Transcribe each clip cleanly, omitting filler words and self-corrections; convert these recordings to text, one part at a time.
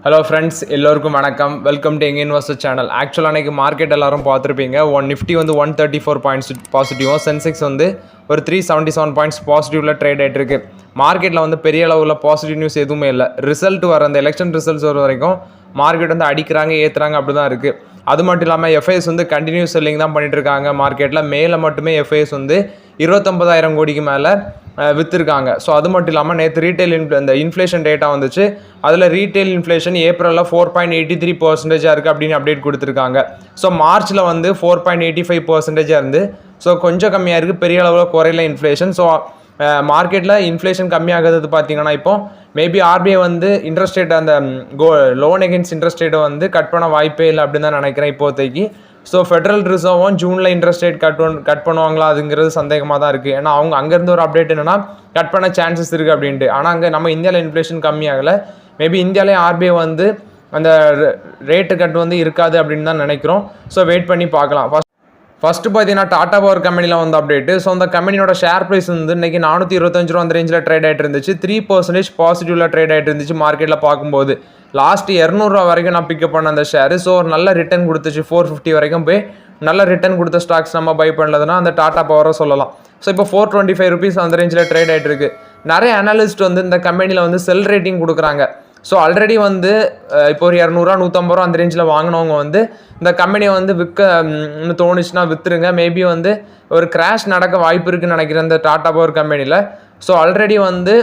Hello friends, எல்லோருக்கும் வணக்கம். Welcome to எங்க இன்வெஸ்டர் சேனல். ஆக்சுவலாக அன்றைக்கி மார்க்கெட் எல்லாரும் பார்த்துருப்பீங்க. நிஃப்டி வந்து 134 பாயிண்ட்ஸ் பாசிட்டிவும், சென்செக்ஸ் வந்து ஒரு 377 பாயிண்ட்ஸ் பாசிட்டிவில் ட்ரேட் ஆகிட்டு இருக்கு. மார்க்கெட்டில் வந்து பெரிய அளவில் பாசிட்டிவ் நியூஸ் எதுவுமே இல்லை. ரிசல்ட் வர அந்த எலெக்ஷன் ரிசல்ட்ஸ் வர வரைக்கும் மார்க்கெட் வந்து அடிக்கிறாங்க ஏற்றுறாங்க அப்படி தான் இருக்குது. அது மட்டும் இல்லாமல் எஃப்ஐஎஸ் வந்து கண்டினியூஸ் செல்லிங் தான் பண்ணிட்டு இருக்காங்க. மார்க்கெட்டில் மேலே மட்டுமே எஃப்ஐஎஸ் வந்து 29,000 கோடிக்கு மேலே விற்றுருக்காங்க. ஸோ அது மட்டும் இல்லாமல் நேற்று ரீட்டைல் இந்த இன்ஃப்ளேஷன் டேட்டா வந்துச்சு. அதில் ரீட்டைல் இன்ஃப்ளேஷன் ஏப்ரலில் 4.83% இருக்குது அப்படின்னு அப்டேட் கொடுத்துருக்காங்க. ஸோ மார்ச்சில் வந்து 4.85% இருந்து ஸோ கொஞ்சம் கம்மியாக இருக்குது, பெரிய அளவில் குறையில இன்ஃப்ளேஷன். ஸோ மார்க்கெட்டில் இன்ஃப்ளேஷன் கம்மியாகிறது பார்த்தீங்கன்னா இப்போ மேபி ஆர்பிஐ வந்து இன்ட்ரெஸ்ட் ரேட் அந்த லோன் அகென்ஸ்ட் இன்ட்ரெஸ்ட் ரேட்டை வந்து கட் பண்ண வாய்ப்பே இல்லை அப்படின்னு தான் நினைக்கிறேன் இப்போதைக்கு. ஸோ ஃபெடரல் ரிசர்வும் ஜூனில் இன்ட்ரெஸ்ட் ரேட் கட் பண்ணுவாங்களா அதுங்கிறது சந்தேகமாக தான் இருக்குது. ஏன்னா அவங்க அங்கேருந்து ஒரு அப்டேட் என்னென்னா கட் பண்ண சான்சஸ் இருக்குது அப்படின்ட்டு. ஆனால் அங்கே நம்ம இந்தியாவில் இன்ஃப்ளேஷன் கம்மியாகலை. மேபி இந்தியாவிலே ஆர்பிஐ வந்து அந்த ரேட்டு கட் வந்து இருக்காது அப்படின்னு தான் நினைக்கிறோம். ஸோ வெயிட் பண்ணி பார்க்கலாம். ஃபஸ்ட்டு பார்த்தீங்கன்னா டாடா பவர் கம்பெனியில் வந்து அப்டேட்டு. ஸோ அந்த கம்பெனியோட ஷேர் ப்ரைஸ் வந்து இன்றைக்கி 425 ரூபா அந்த ரேஞ்சில் ட்ரேட் ஆகிட்டு இருந்துச்சு. 3% பாசிட்டிவில் ட்ரேட் ஆகிட்டு இருந்துச்சு மார்க்கெட்டில் பார்க்கும்போது. லாஸ்ட் 200 ரூபா வரைக்கும் நான் பிக்கப் பண்ண அந்த ஷேர். ஸோ ஒரு நல்ல ரிட்டர்ன் கொடுத்துச்சு. 450 வரைக்கும் போய் நல்ல ரிட்டர்ன் கொடுத்த ஸ்டாக்ஸ் நம்ம பை பண்ணலதுன்னா அந்த டாடா பவரை சொல்லலாம். ஸோ இப்போ 425 ருபீஸ் அந்த ரேஞ்சில் ட்ரேட் ஆகிட்டு இருக்கு. நிறைய அனலிஸ்ட் வந்து இந்த கம்பெனியில் வந்து செல் ரேட்டிங் கொடுக்குறாங்க. ஸோ ஆல்ரெடி வந்து இப்போ ஒரு 200 ரூபா 150 ரூபா அந்த ரேஞ்சில் வாங்கினவங்க வந்து இந்த கம்பெனியை வந்து விற்க தோணுச்சுன்னா விற்றுருங்க. மேபி வந்து ஒரு கிராஷ் நடக்க வாய்ப்பு இருக்குன்னு நினைக்கிறேன் இந்த டாடா பவர் கம்பெனியில். ஸோ ஆல்ரெடி வந்து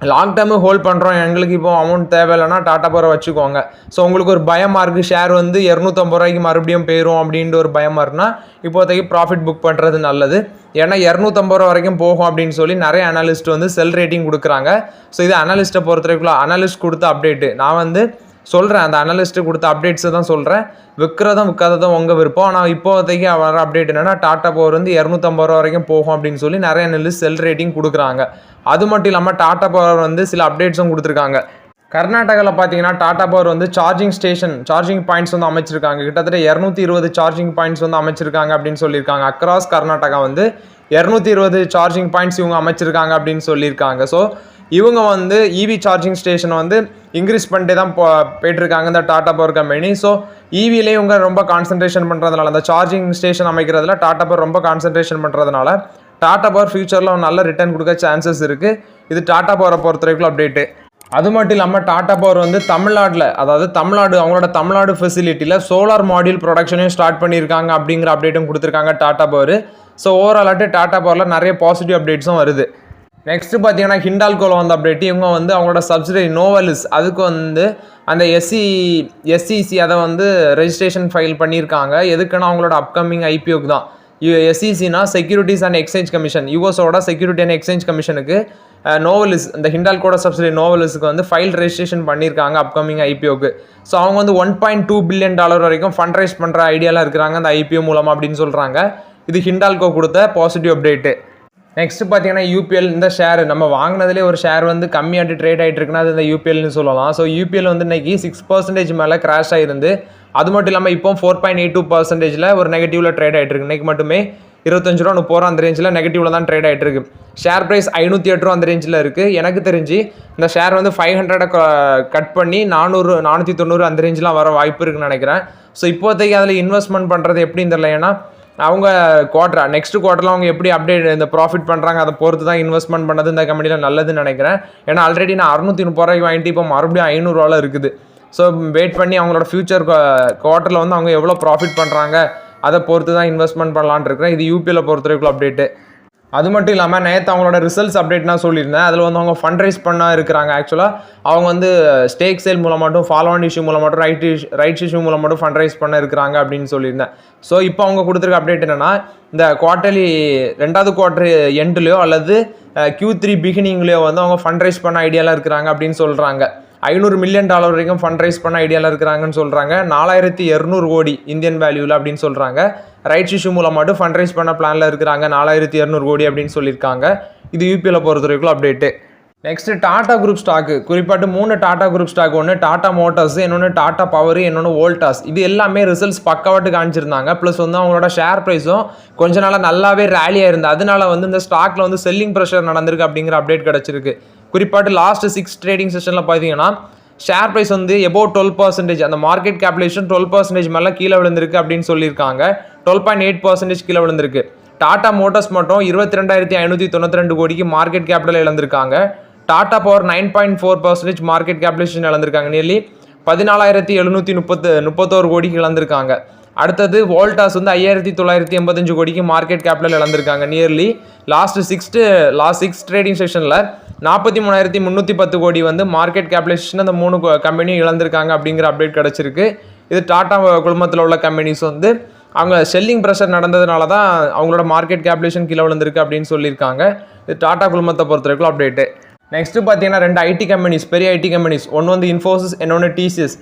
லாங் டேர்மு ஹோல்ட் பண்ணுறோம், எங்களுக்கு இப்போ அமௌண்ட் தேவையில்லைன்னா டாடா பவரை வச்சுக்கோங்க. ஸோ உங்களுக்கு ஒரு பயமாக இருக்குது ஷேர் வந்து 250 ரூபாய்க்கு மறுபடியும் போயிடும் அப்படின்ட்டு ஒரு பயமாக இருக்குன்னா இப்போதைக்கு ப்ராஃபிட் புக் பண்ணுறது நல்லது. ஏன்னா 250 ரூபா வரைக்கும் போகும் அப்படின்னு சொல்லி நிறைய அனலிஸ்ட் வந்து செல் ரேட்டிங் கொடுக்குறாங்க. ஸோ இது அனலிஸ்ட்டை பொறுத்த வரைக்கும் அனலிஸ்ட் கொடுத்த அப்டேட்டு நான் வந்து சொல்கிறேன். அந்த அனலிஸ்ட்டு கொடுத்த அப்டேட்ஸை தான் சொல்கிறேன். விற்கிறதும் விற்காததும் உங்கள் விருப்பம். ஆனால் இப்போதைக்கு வர அப்டேட் என்னென்னா டாடா பவர் வந்து 250 ரூபா வரைக்கும் போகும் அப்படின்னு சொல்லி நிறைய அனலிஸ்ட் செல் ரேட்டிங் கொடுக்குறாங்க. அது மட்டும் இல்லாமல் டாடா பவர் வந்து சில அப்டேட்ஸும் கொடுத்துருக்காங்க. கர்நாடகாவில் பார்த்தீங்கன்னா டாடா பவர் வந்து சார்ஜிங் பாயிண்ட்ஸ் வந்து அமைச்சிருக்காங்க. கிட்டத்தட்ட 220 சார்ஜிங் பாயிண்ட்ஸ் வந்து அமைச்சிருக்காங்க அப்படின்னு சொல்லியிருக்காங்க. அக்ராஸ் கர்நாடகா வந்து 220 சார்ஜிங் பாயிண்ட்ஸ் இவங்க அமைச்சிருக்காங்க அப்படின்னு சொல்லியிருக்காங்க. ஸோ இவங்க வந்து இவி சார்ஜிங் ஸ்டேஷனை வந்து இன்க்ரீஸ் பண்ணிட்டே தான் போயிட்டுருக்காங்க இந்த டாடா பவர் கம்பெனி. ஸோ இவிலே இவங்க ரொம்ப கான்சன்ட்ரேஷன் பண்ணுறதுனால அந்த சார்ஜிங் ஸ்டேஷன் அமைக்கிறதுல டாடா பவர் ரொம்ப கான்சன்ட்ரேஷன் பண்ணுறதுனால டாடா பவர் ஃபியூச்சரில் நல்ல ரிட்டர்ன் கொடுக்க சான்சஸ் இருக்குது. இது டாடா பவரை பொறுத்த வரைக்கும் அப்டேட்டு. அது மட்டும் இல்லாமல் டாடா பவர் வந்து தமிழ்நாட்டில், அதாவது அவங்களோட தமிழ்நாடு ஃபெசிலிட்டியில் சோலார் மாடியூல் ப்ரொடக்ஷனையும் ஸ்டார்ட் பண்ணியிருக்காங்க அப்படிங்கிற அப்டேட்டும் கொடுத்துருக்காங்க டாடா பவர். ஸோ ஓவராலாட்டு டாடா பவரில் நிறைய பாசிட்டிவ் அப்டேட்ஸும் வருது. நெக்ஸ்ட்டு பார்த்தீங்கன்னா ஹிண்டால்கோவில் வந்து அப்டேட். இவங்க வந்து அவங்களோட சப்சிடரி நோவலிஸ் அதுக்கு வந்து அந்த எஸ்இசி அதை வந்து ரெஜிஸ்ட்ரேஷன் ஃபைல் பண்ணியிருக்காங்க. எதுக்குன்னா அவங்களோட அப்கமிங் ஐபிஓக்கு தான். எஸ்இசினா செக்யூரிட்டிஸ் அண்ட் எக்ஸ்சேஞ்ச் கமிஷன், யூஎஸோட செக்யூரிட்டி அண்ட் எக்ஸ்சேஞ்ச் கமிஷனுக்கு நோவலிஸ் இந்த ஹிண்டால்கோட சப்சிடரி நோவலிஸுக்கு வந்து ஃபைல் ரெஜிஸ்ட்ரேஷன் பண்ணியிருக்காங்க அப்கமிங் ஐபிஓக்கு. ஸோ அவங்க வந்து $1.2 பில்லியன் வரைக்கும் ஃபண்ட் ரைஸ் பண்ணுற ஐடியாலாம் இருக்கிறாங்க அந்த ஐபிஓ மூலமாக அப்படின்னு சொல்கிறாங்க. இது ஹிண்டால்கோ கொடுத்த பாசிட்டிவ் அப்டேட்டு. நெக்ஸ்ட்டு பார்த்தீங்கன்னா யூபிஎல். இந்த ஷேர் நம்ம வாங்கினதுலேயே ஒரு ஷேர் வந்து கம்மியாட்டு ட்ரேட் ஆகிட்டு இருக்குன்னா அது இந்த யூபிஎல்னு சொல்லலாம். ஸோ யூபிஎல் வந்து இன்றைக்கி 6% மேலே கிராஷ் ஆகிருந்து. அது மட்டும் இல்லாமல் இப்போ 4.82% ஒரு நெகட்டிவில் ட்ரேட் ஆகிட்டு இருக்கு. இன்றைக்கி மட்டுமே 25 ரூபா 30 ரூபா அந்த ரேஞ்சில் நெகட்டிவில் தான் ட்ரேட் ஆகிட்டு இருக்கு. ஷேர் ப்ரைஸ் 508 ரூபா அந்த ரேஞ்சில் இருக்குது. எனக்கு தெரிஞ்சு இந்த ஷேர் வந்து 500 கட் பண்ணி 400 490 அந்த ரேஞ்செலாம் வர வாய்ப்பு இருக்குன்னு நினைக்கிறேன். ஸோ இப்போதைக்கு அதில் இன்வெஸ்ட்மெண்ட் பண்ணுறது எப்படின்னு தெரியல. ஏன்னா அவங்க நெக்ஸ்ட் குவார்ட்டரில் அவங்க எப்படி அப்டேட் இந்த ப்ராஃபிட் பண்ணுறாங்க அதை பொறுத்து தான் இன்வெஸ்ட்மெண்ட் பண்ணது இந்த கம்பெனியில் நல்லதுன்னு நினைக்கிறேன். ஏன்னா ஆல்ரெடி நான் 630 ரூபாய்க்கு வாங்கிட்டு இப்போ மறுபடியும் 500 ரூபாவில் இருக்குது. ஸோ வெயிட் பண்ணி அவங்களோட ஃபியூச்சர் குவார்ட்டரில் வந்து அவங்க எவ்வளோ ப்ராஃபிட் பண்ணுறாங்க அதை பொறுத்து தான் இன்வெஸ்ட்மெண்ட் பண்ணலான்னு இருக்கிறேன். இது யூபிஎல் பொறுத்த வரைக்கும் அப்டேட்டு. அது மட்டும் இல்லாமல் நேற்று அவங்களோட ரிசல்ட்ஸ் அப்டேட் நான் சொல்லியிருந்தேன். அதில் வந்து அவங்க ஃபண்ட் ரைஸ் பண்ண இருக்கிறாங்க. ஆக்சுவலாக அவங்க வந்து ஸ்டேக் சேல் மூலமாட்டும் ஃபாலோ ஆன் இஷ்யூ மூலமாட்டும் ரைட்ஸ் இஷ்யூ மூலமாட்டும் ஃபண்ட் ரைஸ் பண்ண இருக்கிறாங்க அப்படின்னு சொல்லியிருந்தேன். ஸோ இப்போ அவங்க கொடுத்துருக்க அப்டேட் என்னென்னா இந்த குவார்ட்டர்லி 2வது குவார்ட்டர் எண்ட்லையோ அல்லது Q3 பிகினிங்லேயோ வந்து அவங்க ஃபண்ட் ரைஸ் பண்ண ஐடியாவில் இருக்கிறாங்க அப்படின்னு சொல்கிறாங்க. $500 மில்லியன் வரைக்கும் ஃபண்ட் ரைஸ் பண்ண ஐடியாவில் இருக்கிறாங்கன்னு சொல்கிறாங்க. 4200 கோடி இந்தியன் வேல்யூவில் அப்படின்னு சொல்கிறாங்க. ரைட்ஸ் இஷ்யூ மூலமாட்டும் ஃபண்ட் ரைஸ் பண்ண பிளானில் இருக்கிறாங்க 4200 கோடி அப்படின்னு சொல்லியிருக்காங்க. இது யூபிஎல் பொறுத்த வரைக்கும் update. Next Tata group stock, குறிப்பாட்டு 3 டாடா குரூப் ஸ்டாக், ஒன்று டாடா மோட்டார்ஸ், இன்னொன்று டாடா பவர், இன்னொன்று வோல்டாஸ். இது எல்லாமே ரிசல்ட்ஸ் பக்கவாட்டு காமிச்சிருந்தாங்க. ப்ளஸ் வந்து அவங்களோட ஷேர் ப்ரைஸும் கொஞ்ச நாளாக நல்லாவே ரேலியாக இருந்தது. அதனால வந்து இந்த ஸ்டாக்கில் வந்து செல்லிங் ப்ரெஷர் நடந்திருக்கு அப்படிங்கிற அப்டேட் கிடச்சிருக்கு. குறிப்பாட்டு லாஸ்ட் 6 ட்ரேடிங் செஷனில் பார்த்தீங்கன்னா ஷேர் ப்ரைஸ் வந்து எபோவ் 12%, அந்த மார்க்கெட் கேபிடலேஷன் 12% மேலே கீழே விழுந்திருக்கு அப்படின்னு சொல்லியிருக்காங்க. 12.8% கீழே விழுந்திருக்கு. டாடா மோட்டார்ஸ் மட்டும் 22,592 கோடிக்கு மார்க்கெட் கேபிட்டல் இழந்திருக்காங்க. டாடா பவர் 9.4% மார்க்கெட் கேபிடலேஷன் இழந்திருக்காங்க. நியர்லி 14,731 கோடிக்கு இழந்திருக்காங்க. அடுத்தது வோல்டாஸ் வந்து 5,985 கோடிக்கு மார்க்கெட் கேபிட்டல் இழந்திருக்காங்க. நியர்லி லாஸ்ட் சிக்ஸ் ட்ரேடிங் செஷனில் 43,310 கோடி வந்து மார்க்கெட் கேபிடலேஷன் அந்த 3 கம்பெனியும் இழந்திருக்காங்க அப்படிங்கிற அப்டேட் கிடச்சிருக்கு. இது டாடா குழுமத்தில் உள்ள கம்பெனிஸ் வந்து அவங்க செல்லிங் ப்ரெஷர் நடந்ததுனால தான் அவங்களோட மார்க்கெட் கேபிடலேஷன் கீழே விழுந்திருக்கு அப்படின்னு சொல்லியிருக்காங்க. இது டாடா குழுமத்தை பொறுத்த வரைக்கும் அப்டேட்டு. நெக்ஸ்ட்டு பார்த்தீங்கன்னா 2 ஐடி கம்பெனிஸ், பெரிய ஐடி கம்பெனிஸ், ஒன்று வந்து இன்ஃபோசிஸ், இன்னொன்று டிசிஎஸ்.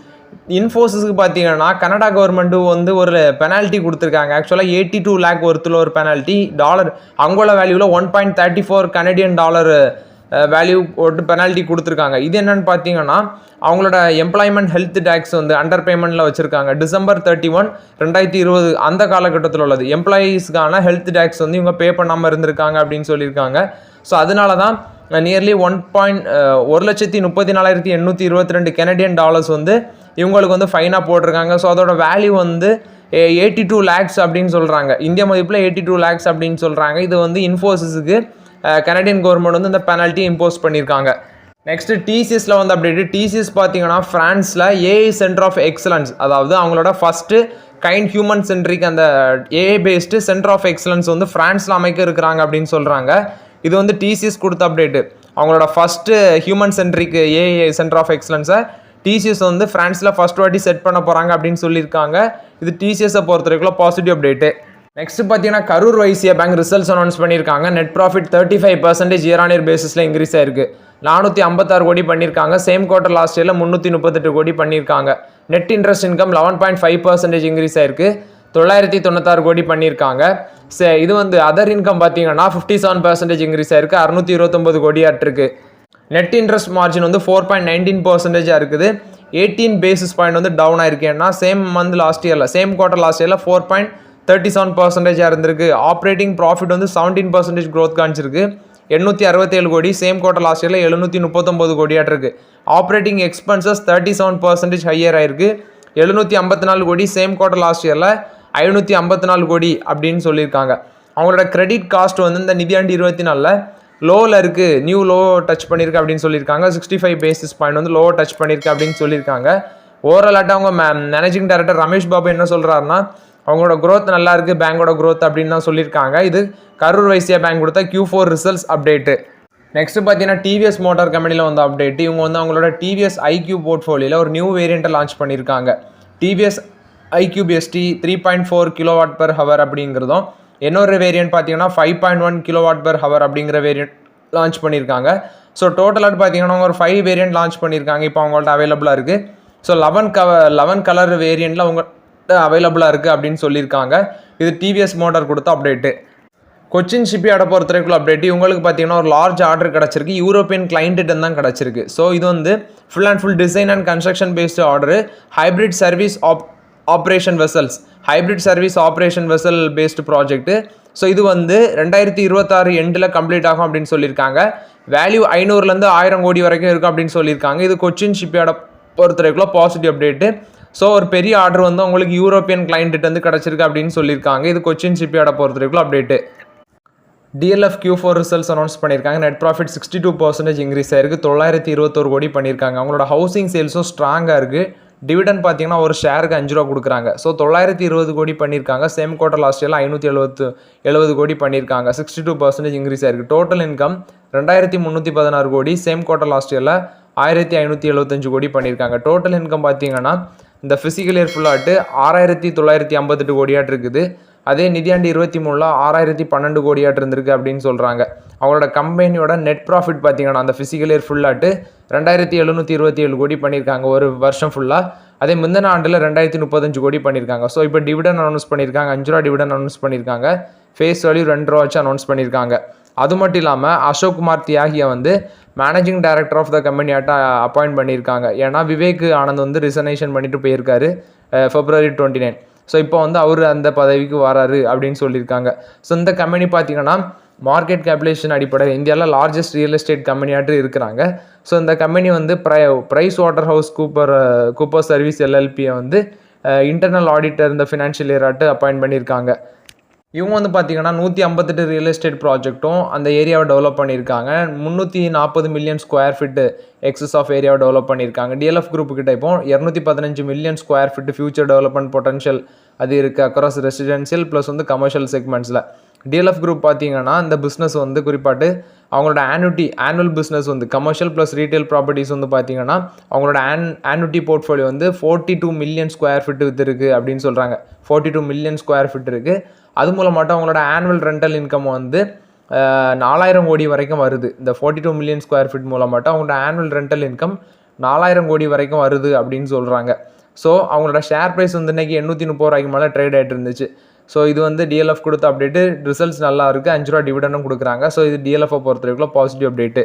இன்ஃபோசிஸ்க்கு பார்த்தீங்கன்னா கனடா கவர்மெண்ட்டு வந்து ஒரு பெனால்ட்டி கொடுத்துருக்காங்க. ஆக்சுவலாக 82 lakh ஒருத்தில் ஒரு பெனால்ட்டி டாலர் அங்கோல வேல்யூவில் $1.34 கனடியன் வேல்யூ போட்டு பெனால்ட்டி கொடுத்துருக்காங்க. இது என்னன்னு பார்த்தீங்கன்னா அவங்களோட எம்ப்ளாய்மெண்ட் ஹெல்த் டேக்ஸ் வந்து அண்டர் பேமெண்ட்டில் வச்சுருக்காங்க. December 31, 2020 அந்த காலகட்டத்தில் உள்ளது எம்ப்ளாயீஸ்க்கான ஹெல்த் டேக்ஸ் வந்து இவங்க பே பண்ணாமல் இருந்திருக்காங்க அப்படின்னு சொல்லியிருக்காங்க. ஸோ அதனால தான் நியர்லி 1,34,822 கனடியன் டாலர்ஸ் வந்து இவங்களுக்கு வந்து ஃபைனாக போட்டிருக்காங்க. ஸோ அதோட வேல்யூ வந்து 82 lakhs அப்படின்னு சொல்கிறாங்க. இந்திய மதிப்பில் 82 lakhs அப்படின்னு சொல்கிறாங்க. இது வந்து இன்ஃபோசிஸுக்கு கனடியன் கவர்மெண்ட் வந்து இந்த பெனால்ட்டி இம்போஸ் பண்ணியிருக்காங்க. நெக்ஸ்ட்டு டிசிஎஸில் வந்து அப்டேட்டு. டிசிஎஸ் பார்த்தீங்கன்னா ஃப்ரான்ஸில் ஏஐ சென்டர் ஆஃப் எக்ஸலன்ஸ், அதாவது அவங்களோட ஃபஸ்ட்டு கைண்ட் ஹியூமன் சென்ட்ரிக் அந்த AI based center of excellence வந்து ஃப்ரான்ஸில் அமைக்க இருக்கிறாங்க அப்படின்னு சொல்கிறாங்க. இது வந்து டிசிஎஸ் கொடுத்த அப்டேட்டு. அவங்களோட first human centric AI centre of எக்ஸலன்ஸை டிசிஎஸ் வந்து ஃப்ரான்ஸில் ஃபஸ்ட் வாட்டி செட் பண்ண போகிறாங்க அப்படின்னு சொல்லியிருக்காங்க. இது டிசிஎஸை பொறுத்த வரைக்கும் பாசிட்டிவ் அப்டேட்டு. நெக்ஸ்ட் பார்த்தீங்கன்னா Karur Vysya bank results announce பண்ணியிருக்காங்க. Net profit 35% year on year பேசிஸில் இன்க்ரீஸ் ஆயிருக்கு. 456 கோடி பண்ணியிருக்காங்க. சேம் குவார்ட்டர் லாஸ்ட் இயரில் 338 கோடி பண்ணியிருக்காங்க. நெட் இன்ட்ரெஸ்ட் இன்கம் 11.5% இன்க்ரீஸ் ஆயிருக்கு. 996 கோடி பண்ணியிருக்காங்க. இது வந்து அதர் இன்கம் பார்த்தீங்கன்னா 57% இன்க்ரீஸ் ஆயிருக்கு. 629 கோடியாட்டிருக்கு. நெட் இன்ட்ரெஸ்ட் மார்ஜின் வந்து 4.19% இருக்குது. 18 பேசிஸ் பாயிண்ட் வந்து டவுன் ஆயிருக்கு. ஏன்னா சேம் குவார்ட்டர் லாஸ்ட் இயரில் 4.37% இருந்திருக்கு. ஆப்ரேட்டிங் ப்ராஃபிட் வந்து 17% க்ரோத் காமிச்சிருக்கு. 867 கோடி. சேம் குவார்ட்டர் லாஸ்ட் இயரில் 739 கோடியாட்டிருக்கு. ஆப்ரேட்டிங் எக்ஸ்பென்சஸ் 37% ஹையர் ஆயிருக்கு. 754 கோடி. சேம் குவார்ட்டர் லாஸ்ட் இயரில் 554 கோடி அப்படின்னு சொல்லியிருக்காங்க. அவங்களோட கிரெடிட் காஸ்ட் வந்து இந்த நிதியாண்டு 24 லோவில் இருக்குது, நியூ லோ டச் பண்ணியிருக்கு அப்படின்னு சொல்லியிருக்காங்க. 65 பேசிஸ் பாயிண்ட் வந்து லோ டச் பண்ணியிருக்கு அப்படின்னு சொல்லியிருக்காங்க. ஓவராலாக அவங்க மேனேஜிங் டைரக்டர் ரமேஷ் பாபு என்ன சொல்கிறாருன்னா அவங்களோட க்ரோத் நல்லா இருக்குது, பேங்கோட க்ரோத் அப்படின்னு தான் சொல்லியிருக்காங்க. இது கரூர் வைசியா பேங்க் கொடுத்த Q4 ரிசல்ட்ஸ் அப்டேட்டு. நெக்ஸ்ட் பார்த்தீங்கன்னா டிவிஎஸ் மோட்டார் கம்பெனியில் வந்து அப்டேட். இவங்க வந்து அவங்களோட டிவிஎஸ் ஐக்யூ போர்ட்ஃபோலியோவில் ஒரு நியூ வேரியண்ட்டை லான்ச் பண்ணியிருக்காங்க. டிவிஎஸ் ஐக்யூப் ST 3.4 kWh அப்படிங்கிறதும் இன்னொரு வேரியன்ட் பார்த்தீங்கன்னா 5.1 kWh அப்படிங்கிற வேரியன்ட் லான்ச் பண்ணியிருக்காங்க. ஸோ டோட்டலாக பார்த்தீங்கன்னா அவங்க ஒரு 5 வேரியன்ட் லான்ச் பண்ணியிருக்காங்க. இப்போ அவங்கள்ட்ட அவைலபிளாக இருக்குது. ஸோ 11 கலர் வேரியண்ட்டில் அவங்க அவைலபிளாக இருக்குது அப்படின்னு சொல்லியிருக்காங்க. இது டிவிஎஸ் மோட்டார் கொடுத்த அப்டேட்டு. கொச்சின் ஷிப்யார்டை பொறுத்த வரைக்கும் அப்டேட். இவங்களுக்கு பார்த்தீங்கன்னா ஒரு லார்ஜ் ஆர்டர் கிடச்சிருக்கு. யூரோப்பியன் கிளைண்ட்டு தான் கிடச்சிருக்கு. ஸோ இது வந்து full and full design and construction based order. Hybrid service operation vessel based project. So இது வந்து 2026 எண்டில் கம்ப்ளீட் ஆகும் அப்படின்னு சொல்லியிருக்காங்க. வேல்யூ 500லேருந்து 1000 கோடி வரைக்கும் இருக்கும் அப்படின்னு சொல்லியிருக்காங்க. இது கொச்சின் ஷிப்யார்டை பொறுத்த வரைக்கும் பாசிட்டிவ் அப்டேட்டு. ஸோ ஒரு பெரிய ஆர்டர் வந்து உங்களுக்கு யூரோப்பியன் கிளைண்ட்டு வந்து கிடச்சிருக்கு அப்படின்னு சொல்லியிருக்காங்க. இது கொச்சின் ஷிப்யார்டை பொறுத்த வரைக்கும் update. DLF Q4 results announce பண்ணியிருக்காங்க. நெட் ப்ராஃபிட் 62% இன்க்ரீஸ் ஆயிருக்கு. 921 கோடி பண்ணியிருக்காங்க. அவங்களோட ஹவுசிங் சேல்ஸும் ஸ்ட்ராங்காக இருக்குது. டிவிடன் பார்த்தீங்கன்னா ஒரு ஷேருக்கு 5 ரூபா கொடுக்குறாங்க. ஸோ 920 கோடி பண்ணியிருக்காங்க. சேம் குவார்ட்டர் லாஸ்ட் இயரில் 570 கோடி பண்ணியிருக்காங்க. 62% இன்க்ரீஸ் ஆயிருக்கு. டோட்டல் இன்கம் 2316 கோடி. சேம் குவார்ட்டர் லாஸ்ட் இயரில் 1575 கோடி பண்ணியிருக்காங்க. டோட்டல் இன்கம் பார்த்தீங்கன்னா இந்த ஃபிசிக்கல் இயர் ஃபுல்லாட்டு 6958 கோடியாட்டு இருக்குது. அதே நிதியாண்டு 23 6012 கோடியாட்டு இருந்திருக்கு அப்படின்னு சொல்கிறாங்க. அவங்களோட கம்பெனியோட நெட் ப்ராஃபிட் பார்த்தீங்கன்னா அந்த ஃபிசிக்கல் இயர் ஃபுல்லாட்டு 2727 கோடி பண்ணியிருக்காங்க ஒரு வருஷம் ஃபுல்லாக. அதே முந்தின ஆண்டில் 2035 கோடி பண்ணியிருக்காங்க. ஸோ இப்போ டிவிடன் அனௌன்ஸ் பண்ணியிருக்காங்க. 5 ரூபா டிவிடன் அனௌன்ஸ் பண்ணியிருக்காங்க. ஃபேஸ் வேல்யூ 2 ரூபா வச்சு அனௌன்ஸ் பண்ணியிருக்காங்க. அது மட்டும் இல்லாமல் அசோக் குமார் தியாகியை வந்து மேனேஜிங் டைரக்டர் ஆஃப் த கம்பெனியாட்ட அப்பாயிண்ட் பண்ணியிருக்காங்க. ஏன்னா விவேக் ஆனந்த் வந்து ரிசனேஷன் பண்ணிட்டு போயிருக்காரு February 29. ஸோ இப்போ வந்து அவர் அந்த பதவிக்கு வராரு அப்படின்னு சொல்லியிருக்காங்க. ஸோ இந்த கம்பெனி பார்த்தீங்கன்னா மார்க்கெட் கேபிடேஷன் அடிப்படையில் இந்தியாவில் லார்ஜஸ்ட் ரியல் எஸ்டேட் கம்பெனியாட்டு இருக்கிறாங்க. ஸோ இந்த கம்பெனி வந்து Price Waterhouse Cooper service எல்எல்பியை வந்து இன்டர்னல் ஆடிட்டர் இந்த ஃபினான்ஷியல் இயராட்டு அப்பாயிண்ட் பண்ணியிருக்காங்க. இவங்க வந்து பார்த்தீங்கன்னா 158 ரியல் எஸ்டேட் ப்ராஜெக்ட்டும் அந்த ஏரியாவை டெவலப் பண்ணியிருக்காங்க. 340 million square feet excess of ஏரியாவை டெவலப் பண்ணியிருக்காங்க. டிஎல்எஃப் குரூப் கிட்ட இப்போ 215 million square feet future development potential அது இருக்குது அக்ராஸ் ரெசிடென்ஷியல் ப்ளஸ் வந்து கமர்ஷியல் செக்மெண்ட்ஸில். டிஎல்எஃப் குரூப் பார்த்தீங்கன்னா இந்த பிஸ்னஸ் வந்து குறிப்பாட்டு அவங்களோட ஆனுவல் பிஸ்னஸ் வந்து கமர்ஷியல் ப்ளஸ் ரீட்டைல் ப்ராப்பர்ட்டிஸ் வந்து பார்த்தீங்கன்னா அவங்களோட ஆனுட்டி போர்ட்ஃபோலியோ வந்து 42 மில்லியன் ஸ்கொயர் ஃபீட் இருக்குது அப்படின்னு சொல்கிறாங்க. 42 மில்லியன் ஸ்கொயர் ஃபீட் இருக்குது. அது மூலமாட்டும் அவங்களோட ஆனுவல் ரெண்டல் இன்கம் வந்து 4000 கோடி வரைக்கும் வருது. இந்த 42 மில்லியன் ஸ்கொயர் ஃபீட் மூலமாட்டும் அவங்களோட ஆனுவல் ரெண்டல் இன்கம் 4000 கோடி வரைக்கும் வருது அப்படின்னு சொல்கிறாங்க. ஸோ அவங்களோட ஷேர் ப்ரைஸ் வந்து இன்றைக்கி 830 ரூபாய்க்கு மேலே ட்ரேட் ஆகிட்டு இருந்துச்சு. ஸோ இது வந்து டிஎல்எஃப் கொடுத்த அப்டேட்டு. ரிசல்ட்ஸ் நல்லா இருக்குது. 5 ரூபா டிவிடெண்டும் கொடுக்குறாங்க. ஸோ இது டிஎல்எஃப்பை பொறுத்தவரைக்கும் positive update.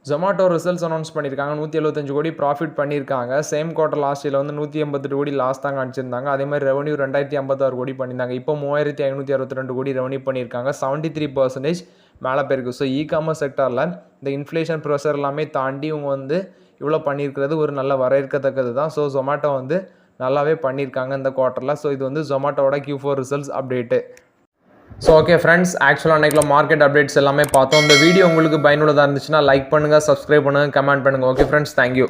Zomato results announce பண்ணியிருக்காங்க. 175 கோடி ப்ராஃபிட் பண்ணியிருக்காங்க. சேம் குவார்ட்டர் லாஸ்ட் இயரில் வந்து 188 கோடி லாஸ் தாங்க அடிச்சிருந்தாங்க. அதே மாதிரி ரெவன்யூ 2056 கோடி பண்ணியிருந்தாங்க. இப்போ 3562 கோடி ரெவன்யூ பண்ணியிருக்காங்க. 73% மேலே போயிருக்கு. ஸோ இ-காமர்ஸ் செக்டாரில் இந்த இன்ஃப்ளேஷன் ப்ரெஷர் எல்லாமே தாண்டி இவங்க வந்து இவ்வளோ பண்ணியிருக்கிறது ஒரு நல்ல வரவேற்கத்தக்கது தான். ஸோ ஜொமாட்டோ வந்து நல்லாவே பண்ணியிருக்காங்க இந்த குவார்ட்டரில். ஸோ இது வந்து ஜொமாட்டோட Q4 results update. So okay friends, ஆக்சுவலாக அன்றைக்கில் மார்க்கெட் அப்டேட்ஸ் எல்லாமே பார்த்தோம். இந்த வீடியோ உங்களுக்கு பயனுள்ளதாக இருந்துச்சுன்னா லைக் பண்ணுங்கள், சப்ஸ்கிரைப் பண்ணுங்கள், கமெண்ட் பண்ணுங்கள். Okay friends, thank you.